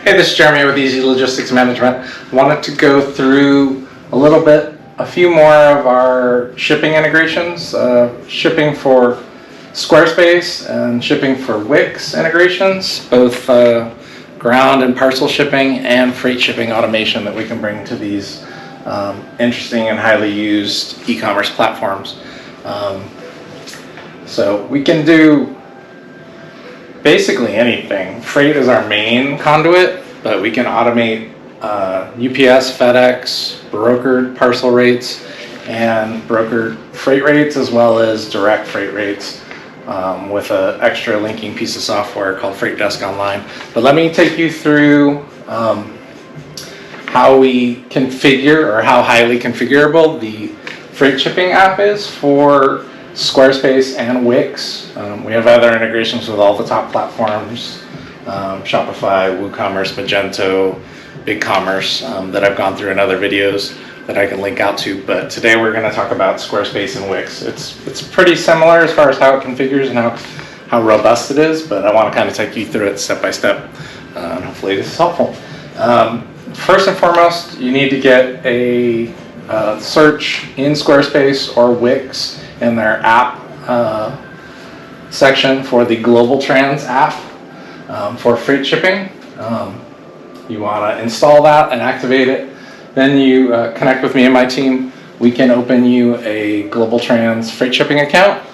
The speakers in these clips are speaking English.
Hey, this is Jeremy with Easy Logistics Management. Wanted to go through a few more of our shipping integrations, shipping for Squarespace and shipping for Wix integrations, both ground and parcel shipping and freight shipping automation that we can bring to these interesting and highly used e-commerce platforms. So we can do basically anything. Freight is our main conduit, but we can automate UPS, FedEx, brokered parcel rates, and brokered freight rates, as well as direct freight rates with an extra linking piece of software called Freight Desk Online. But let me take you through how we configure, or how highly configurable the freight shipping app is for Squarespace and Wix. We have other integrations with all the top platforms, Shopify, WooCommerce, Magento, BigCommerce, that I've gone through in other videos that I can link out to. But today we're going to talk about Squarespace and Wix. It's pretty similar as far as how it configures and how robust it is, but I want to kind of take you through it step by step, and hopefully this is helpful. First and foremost, you need to get a search in Squarespace or Wix in their app section for the Global Trans app for freight shipping. You want to install that and activate it. Then you connect with me and my team. We can open you a Global Trans freight shipping account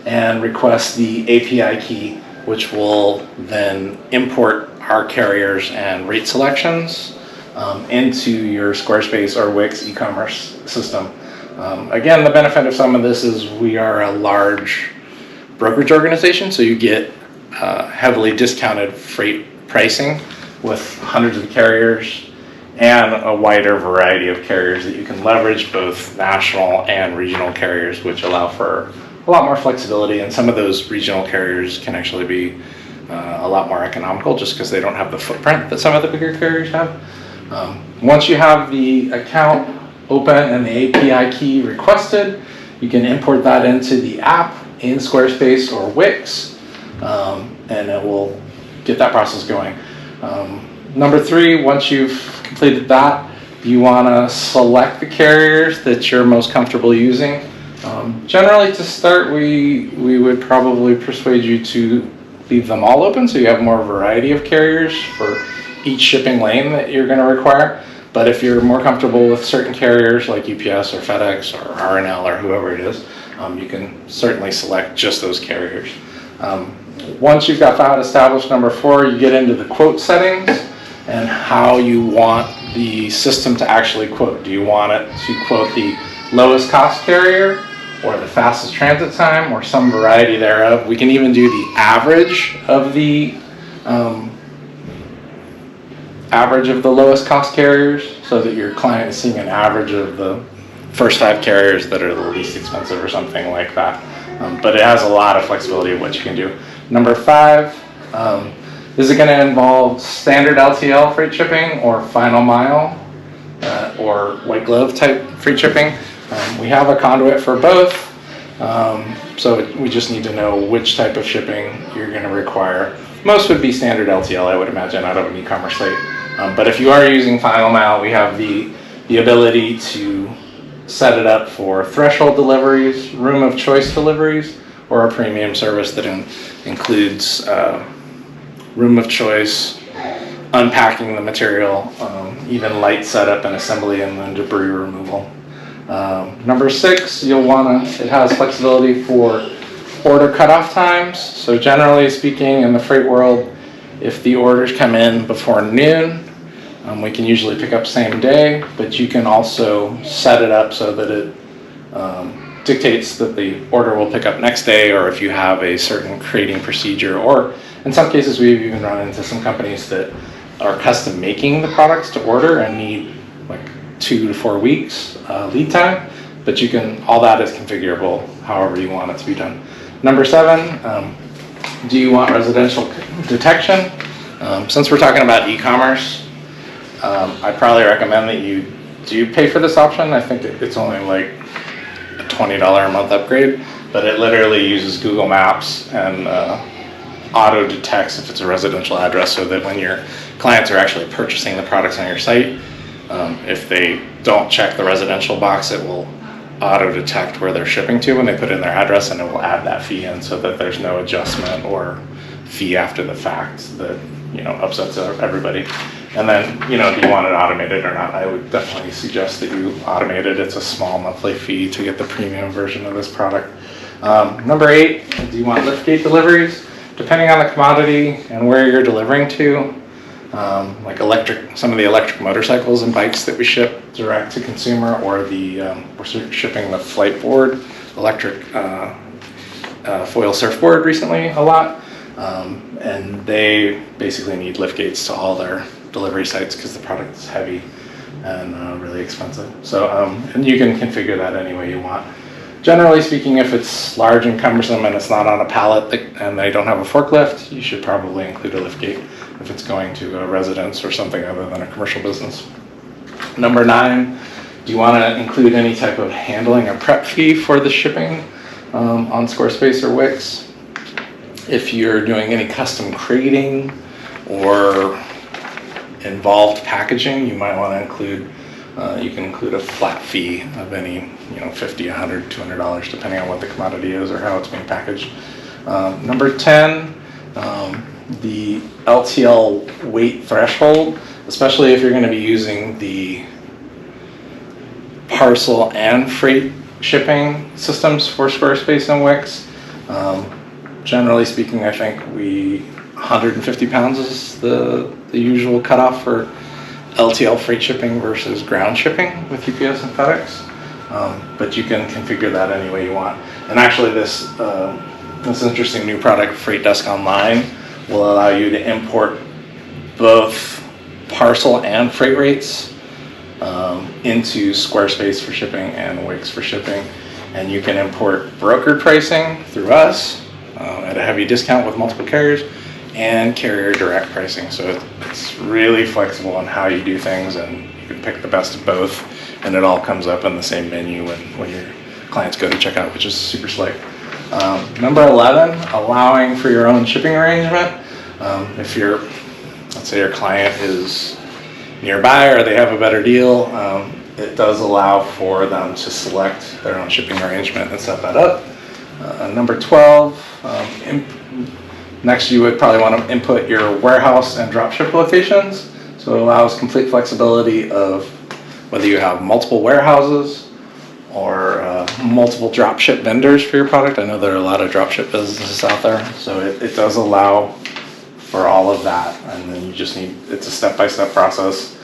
and request the API key, which will then import our carriers and rate selections into your Squarespace or Wix e-commerce system. Again, the benefit of some of this is we are a large brokerage organization, so you get heavily discounted freight pricing with hundreds of carriers and a wider variety of carriers that you can leverage, both national and regional carriers, which allow for a lot more flexibility. And some of those regional carriers can actually be a lot more economical just because they don't have the footprint that some of the bigger carriers have. Once you have the account open and the API key requested, you can import that into the app in Squarespace or Wix, and it will get that process going. Number three, once you've completed that, you want to select the carriers that you're most comfortable using. Generally, to start, we would probably persuade you to leave them all open so you have more variety of carriers for each shipping lane that you're going to require. But if you're more comfortable with certain carriers like UPS or FedEx or RNL or whoever it is, you can certainly select just those carriers. Once you've got that established, number four, you get into the quote settings and how you want the system to actually quote. Do you want it to quote the lowest cost carrier or the fastest transit time or some variety thereof? We can even do the average of the lowest cost carriers, so that your client is seeing an average of the first 5 carriers that are the least expensive or something like that. But it has a lot of flexibility of what you can do. Number 5, is it going to involve standard LTL freight shipping or final mile or white glove type freight shipping? We have a conduit for both, so we just need to know which type of shipping you're going to require. Most would be standard LTL, I would imagine, out of an e-commerce site. But if you are using final mile, we have the ability to set it up for threshold deliveries, room of choice deliveries, or a premium service that includes room of choice, unpacking the material, even light setup and assembly, and then debris removal. Number 6, it has flexibility for order cutoff times. So generally speaking, in the freight world, if the orders come in before noon, we can usually pick up same day, but you can also set it up so that it dictates that the order will pick up next day, or if you have a certain crating procedure, or in some cases we've even run into some companies that are custom making the products to order and need like 2 to 4 weeks lead time, but all that is configurable however you want it to be done. Number 7, do you want residential detection? Since we're talking about e-commerce, I'd probably recommend that you do pay for this option. I think it's only like a $20 a month upgrade, but it literally uses Google Maps and auto detects if it's a residential address, so that when your clients are actually purchasing the products on your site, if they don't check the residential box, it will auto detect where they're shipping to when they put in their address, and it will add that fee in so that there's no adjustment or fee after the fact that upsets everybody. And then do you want it automated or not? I would definitely suggest that you automate it. It's a small monthly fee to get the premium version of this product. Number 8, do you want liftgate deliveries? Depending on the commodity and where you're delivering to, like some of the electric motorcycles and bikes that we ship direct to consumer, or we're shipping the Flightboard electric foil surfboard recently a lot, and they basically need liftgates to all their delivery sites because the product is heavy and really expensive. So and you can configure that any way you want. Generally speaking, if it's large and cumbersome and it's not on a pallet and they don't have a forklift, you should probably include a liftgate if it's going to a residence or something other than a commercial business. Number 9, do you want to include any type of handling or prep fee for the shipping on Squarespace or Wix? If you're doing any custom crating or involved packaging, you might want to include you can include a flat fee of any $50, $100, $200 depending on what the commodity is or how it's being packaged. Number 10, the LTL weight threshold, especially if you're going to be using the parcel and freight shipping systems for Squarespace and Wix. Generally speaking, I think 150 pounds is the usual cutoff for LTL freight shipping versus ground shipping with UPS and FedEx. But you can configure that any way you want. And actually this interesting new product, Freight Desk Online, will allow you to import both parcel and freight rates into Squarespace for shipping and Wix for shipping. And you can import brokered pricing through us at a heavy discount with multiple carriers, and carrier direct pricing. So it's really flexible on how you do things, and you can pick the best of both, and it all comes up in the same menu when your clients go to check out, which is super slick. Number 11, allowing for your own shipping arrangement. If let's say your client is nearby or they have a better deal, it does allow for them to select their own shipping arrangement and set that up. Number 12, next you would probably want to input your warehouse and dropship locations. So it allows complete flexibility of whether you have multiple warehouses or multiple dropship vendors for your product. I know there are a lot of dropship businesses out there, so it does allow for all of that. And then you just it's a step-by-step process.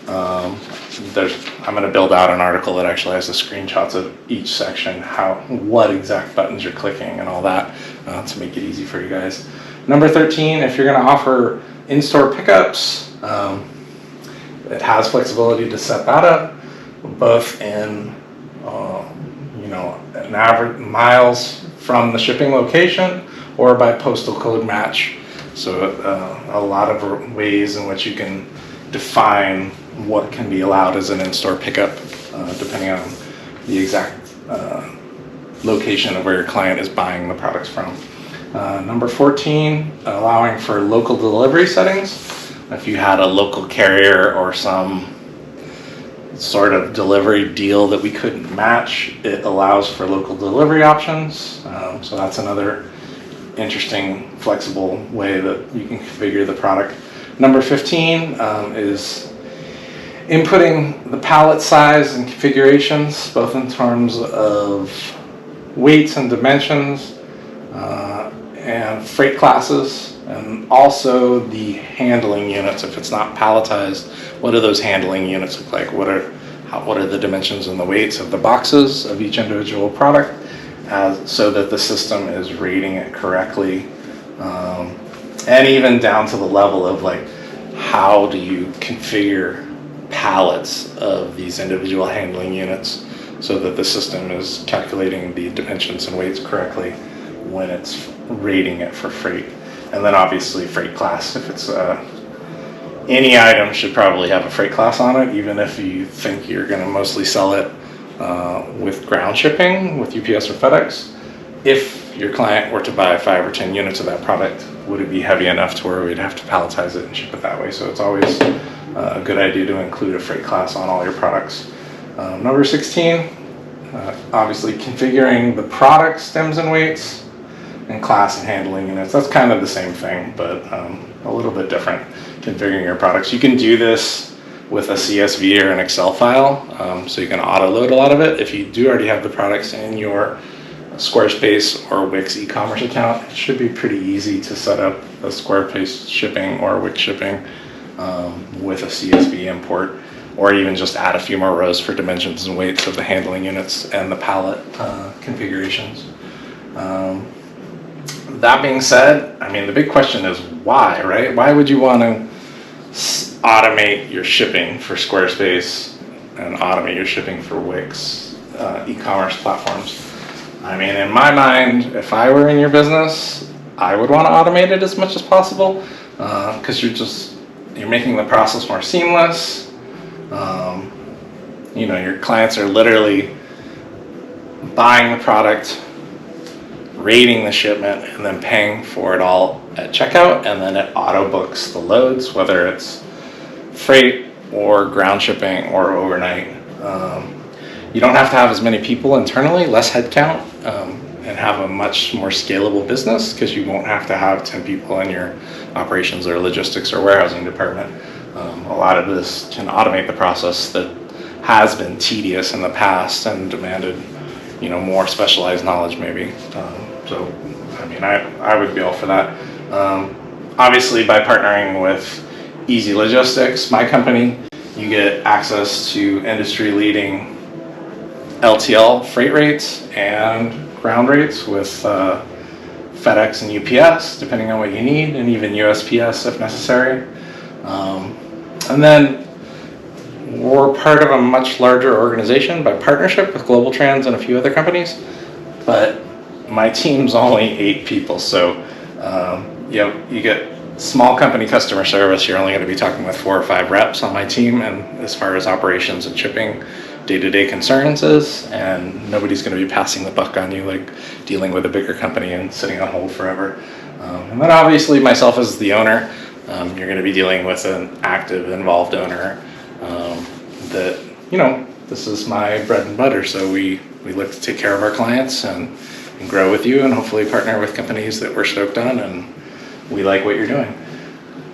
I'm going to build out an article that actually has the screenshots of each section, what exact buttons you're clicking and all that, to make it easy for you guys. Number 13, if you're going to offer in-store pickups, it has flexibility to set that up, both in an average miles from the shipping location or by postal code match. So a lot of ways in which you can define what can be allowed as an in-store pickup, depending on the exact location of where your client is buying the products from. Number 14, allowing for local delivery settings. If you had a local carrier or some sort of delivery deal that we couldn't match, it allows for local delivery options. So that's another interesting, flexible way that you can configure the product. Number 15 is inputting the pallet size and configurations, both in terms of weights and dimensions, and freight classes, and also the handling units. If it's not palletized, what do those handling units look like? What are the dimensions and the weights of the boxes of each individual product, so that the system is rating it correctly, and even down to the level of how do you configure pallets of these individual handling units so that the system is calculating the dimensions and weights correctly when it's rating it for freight. And then obviously freight class. If it's any item should probably have a freight class on it, even if you think you're going to mostly sell it with ground shipping with UPS or FedEx. If your client were to buy 5 or 10 units of that product would it be heavy enough to where we'd have to palletize it and ship it that way? So it's always a good idea to include a freight class on all your products. Number 16, obviously configuring the product stems and weights, and class and handling units. That's kind of the same thing, but a little bit different. Configuring your products. You can do this with a CSV or an Excel file, so you can auto load a lot of it. If you do already have the products in your Squarespace or Wix e-commerce account, it should be pretty easy to set up a Squarespace shipping or Wix shipping with a CSV import, or even just add a few more rows for dimensions and weights of the handling units and the pallet configurations. That being said, I mean, the big question is why, right? Why would you want to automate your shipping for Squarespace and automate your shipping for Wix e-commerce platforms? I mean, in my mind, if I were in your business, I would want to automate it as much as possible, because you're making the process more seamless. You know, your clients are literally buying the product, rating the shipment, and then paying for it all at checkout, and then it auto books the loads, whether it's freight or ground shipping or overnight. You don't have to have as many people internally, less headcount, and have a much more scalable business, because you won't have to have 10 people in your operations or logistics or warehousing department. A lot of this can automate the process that has been tedious in the past and demanded, you know, more specialized knowledge maybe. So, I mean, I would be all for that. Obviously, by partnering with Easy Logistics, my company, you get access to industry-leading LTL freight rates and ground rates with FedEx and UPS, depending on what you need, and even USPS if necessary. And then we're part of a much larger organization by partnership with Global Trans and a few other companies, but my team's only 8 people, so you get small company customer service. You're only going to be talking with 4 or 5 reps on my team, and as far as operations and shipping, day-to-day concerns is, and nobody's going to be passing the buck on you like dealing with a bigger company and sitting on hold forever. And then obviously myself as the owner, you're going to be dealing with an active, involved owner that, you know, this is my bread and butter, so we look to take care of our clients and grow with you, and hopefully partner with companies that we're stoked on and we like what you're doing.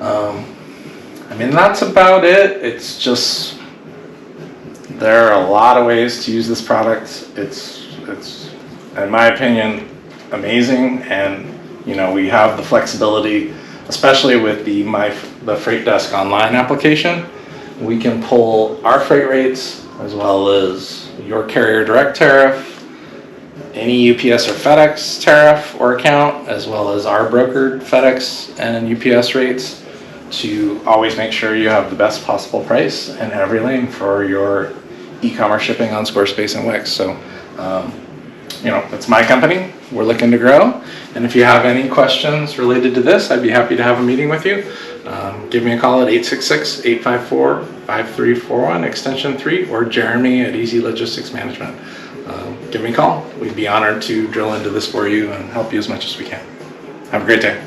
I mean, that's about it. It's just, there are a lot of ways to use this product. It's in my opinion, amazing, and you know, we have the flexibility, especially with the Freight Desk online application. We can pull our freight rates as well as your carrier direct tariff, any UPS or FedEx tariff or account, as well as our brokered FedEx and UPS rates, to always make sure you have the best possible price in every lane for your e-commerce shipping on Squarespace and Wix. So, you know, it's my company. We're looking to grow. And if you have any questions related to this, I'd be happy to have a meeting with you. Give me a call at 866-854-5341, extension 3, or Jeremy at Easy Logistics Management. Give me a call. We'd be honored to drill into this for you and help you as much as we can. Have a great day.